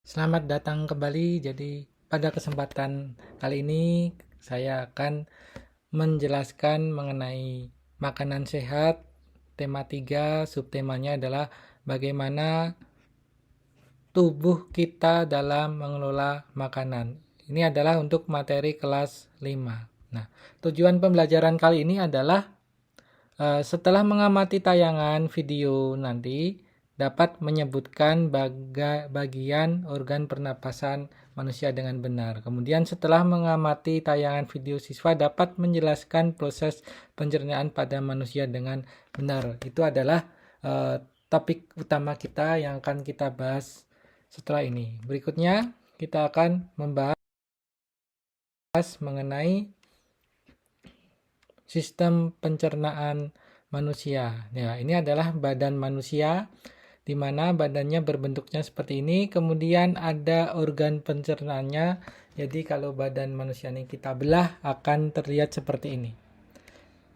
Selamat datang kembali. Jadi, pada kesempatan kali ini saya akan menjelaskan mengenai makanan sehat. Tema 3, subtemanya adalah bagaimana tubuh kita dalam mengelola makanan. Ini adalah untuk materi kelas 5. Nah, tujuan pembelajaran kali ini adalah setelah mengamati tayangan video nanti, dapat menyebutkan bagian organ pernapasan manusia dengan benar. Kemudian setelah mengamati tayangan video, siswa dapat menjelaskan proses pencernaan pada manusia dengan benar. Itu adalah topik utama kita yang akan kita bahas setelah ini. Berikutnya kita akan membahas mengenai sistem pencernaan manusia. Ya, ini adalah badan manusia, di mana badannya berbentuknya seperti ini. Kemudian ada organ pencernaannya. Jadi kalau badan manusia ini kita belah akan terlihat seperti ini.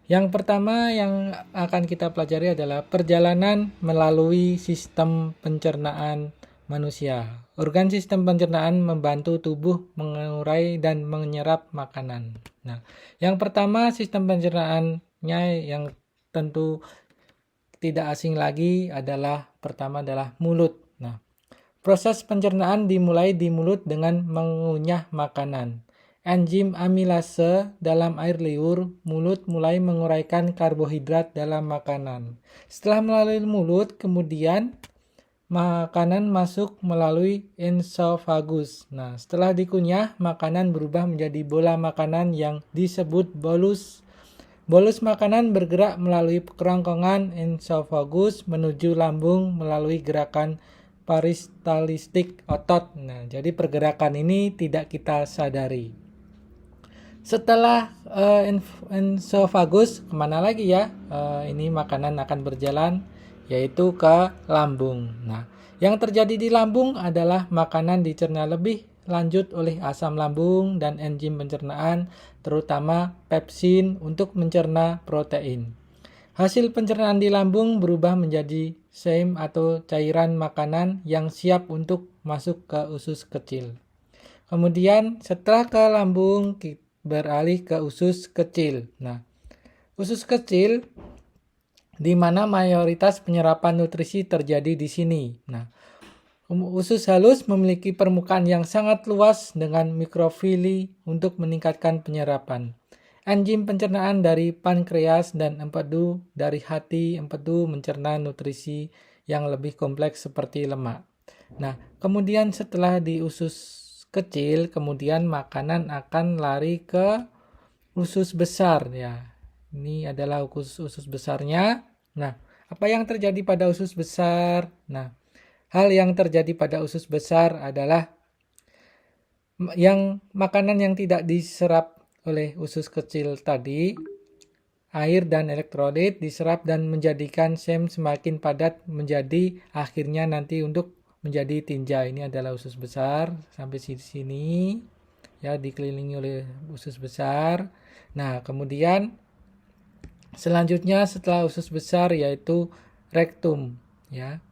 Yang pertama yang akan kita pelajari adalah perjalanan melalui sistem pencernaan manusia. Organ sistem pencernaan membantu tubuh mengurai dan menyerap makanan. Nah, yang pertama sistem pencernaannya yang tentu tidak asing lagi adalah pertama adalah mulut. Nah, proses pencernaan dimulai di mulut dengan mengunyah makanan. Enzim amilase dalam air liur, mulut mulai menguraikan karbohidrat dalam makanan. Setelah melalui mulut, kemudian makanan masuk melalui esophagus. Nah, setelah dikunyah, makanan berubah menjadi bola makanan yang disebut bolus. Bolus makanan bergerak melalui kerongkongan esophagus menuju lambung melalui gerakan peristalistik otot. Nah, jadi pergerakan ini tidak kita sadari. Setelah esophagus, kemana lagi ya? Ini makanan akan berjalan, yaitu ke lambung. Nah, yang terjadi di lambung adalah makanan dicerna lebih lanjut oleh asam lambung dan enzim pencernaan, terutama pepsin untuk mencerna protein. Hasil pencernaan di lambung berubah menjadi seme atau cairan makanan yang siap untuk masuk ke usus kecil. Kemudian setelah ke lambung beralih ke usus kecil. Nah, usus kecil di mana mayoritas penyerapan nutrisi terjadi di sini. Nah, usus halus memiliki permukaan yang sangat luas dengan mikrofili untuk meningkatkan penyerapan. Enzim pencernaan dari pankreas dan empedu dari hati empedu mencerna nutrisi yang lebih kompleks seperti lemak. Nah, kemudian setelah di usus kecil, kemudian makanan akan lari ke usus besar ya. Ini adalah usus besarnya. Nah, apa yang terjadi pada usus besar? Nah, hal yang terjadi pada usus besar adalah makanan yang tidak diserap oleh usus kecil tadi, air dan elektrolit diserap dan menjadikan seme semakin padat menjadi akhirnya nanti untuk menjadi tinja. Ini adalah usus besar sampai sini ya, dikelilingi oleh usus besar. Nah, kemudian selanjutnya setelah usus besar yaitu rektum ya.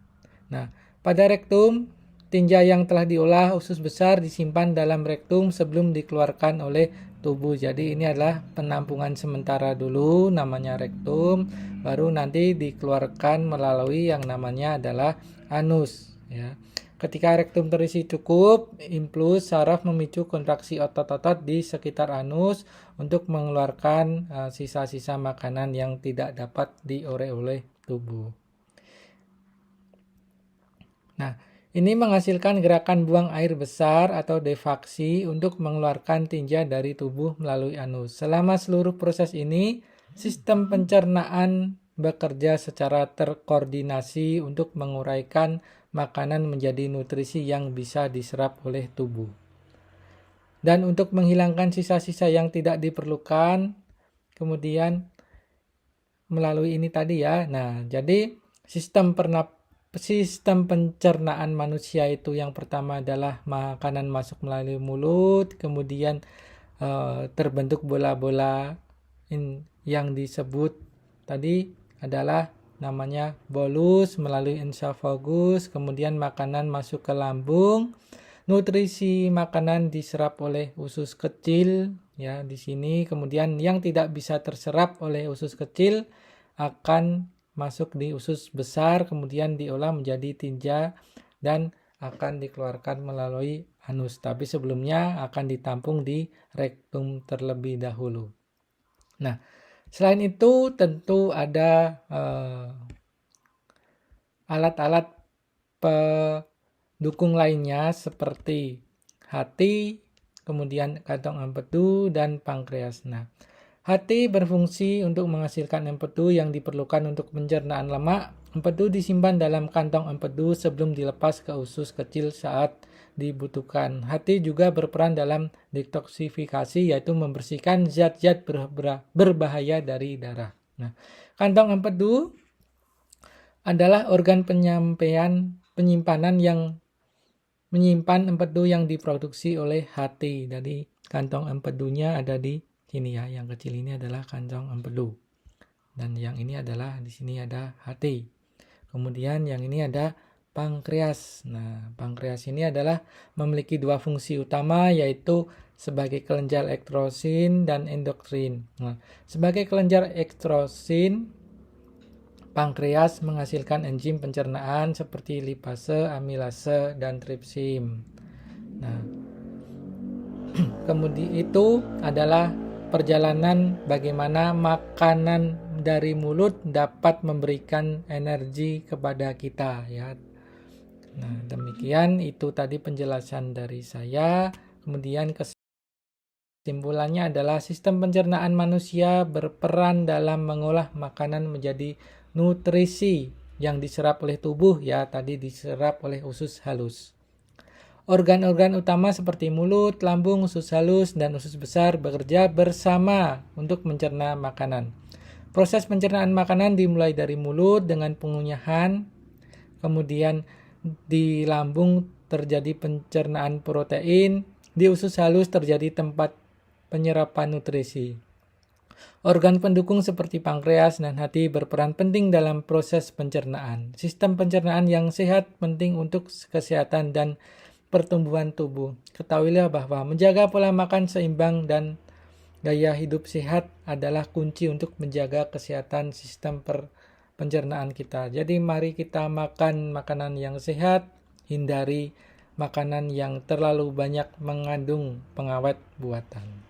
Nah, pada rektum tinja yang telah diolah usus besar disimpan dalam rektum sebelum dikeluarkan oleh tubuh. Jadi ini adalah penampungan sementara dulu namanya rektum, baru nanti dikeluarkan melalui yang namanya adalah anus ya. Ketika rektum terisi cukup, impuls saraf memicu kontraksi otot-otot di sekitar anus untuk mengeluarkan sisa-sisa makanan yang tidak dapat diurai oleh tubuh. Nah, ini menghasilkan gerakan buang air besar atau defaksi untuk mengeluarkan tinja dari tubuh melalui anus. Selama seluruh proses ini, sistem pencernaan bekerja secara terkoordinasi untuk menguraikan makanan menjadi nutrisi yang bisa diserap oleh tubuh. Dan untuk menghilangkan sisa-sisa yang tidak diperlukan, kemudian melalui ini tadi ya. Nah, jadi sistem pencernaan manusia itu yang pertama adalah makanan masuk melalui mulut, kemudian terbentuk bola-bola yang disebut tadi adalah namanya bolus melalui esophagus, kemudian makanan masuk ke lambung, nutrisi makanan diserap oleh usus kecil ya di sini, kemudian yang tidak bisa terserap oleh usus kecil akan masuk di usus besar, kemudian diolah menjadi tinja dan akan dikeluarkan melalui anus. Tapi sebelumnya akan ditampung di rektum terlebih dahulu. Nah, selain itu tentu ada alat-alat pendukung lainnya seperti hati, kemudian kantong empedu dan pankreas. Nah, hati berfungsi untuk menghasilkan empedu yang diperlukan untuk pencernaan lemak. Empedu disimpan dalam kantong empedu sebelum dilepas ke usus kecil saat dibutuhkan. Hati juga berperan dalam detoksifikasi, yaitu membersihkan zat-zat berbahaya dari darah. Nah, kantong empedu adalah organ penyimpanan yang menyimpan empedu yang diproduksi oleh hati. Jadi kantong empedunya ada di sini ya. Yang kecil ini adalah kantong empedu. Dan yang ini adalah di sini ada hati. Kemudian yang ini ada pankreas. Nah, pankreas ini adalah memiliki dua fungsi utama, yaitu sebagai kelenjar ektrosin dan endokrin. Nah, sebagai kelenjar ektrosin, pankreas menghasilkan enzim pencernaan seperti lipase, amilase, dan tripsim. Nah, kemudian itu adalah perjalanan bagaimana makanan dari mulut dapat memberikan energi kepada kita ya. Nah, demikian itu tadi penjelasan dari saya. Kemudian kesimpulannya adalah sistem pencernaan manusia berperan dalam mengolah makanan menjadi nutrisi yang diserap oleh tubuh ya, tadi diserap oleh usus halus. Organ-organ utama seperti mulut, lambung, usus halus, dan usus besar bekerja bersama untuk mencerna makanan. Proses pencernaan makanan dimulai dari mulut dengan pengunyahan, kemudian di lambung terjadi pencernaan protein, di usus halus terjadi tempat penyerapan nutrisi. Organ pendukung seperti pankreas dan hati berperan penting dalam proses pencernaan. Sistem pencernaan yang sehat penting untuk kesehatan dan pertumbuhan tubuh. Ketahuilah bahwa menjaga pola makan seimbang dan gaya hidup sehat adalah kunci untuk menjaga kesehatan sistem pencernaan kita. Jadi mari kita makan makanan yang sehat, hindari makanan yang terlalu banyak mengandung pengawet buatan.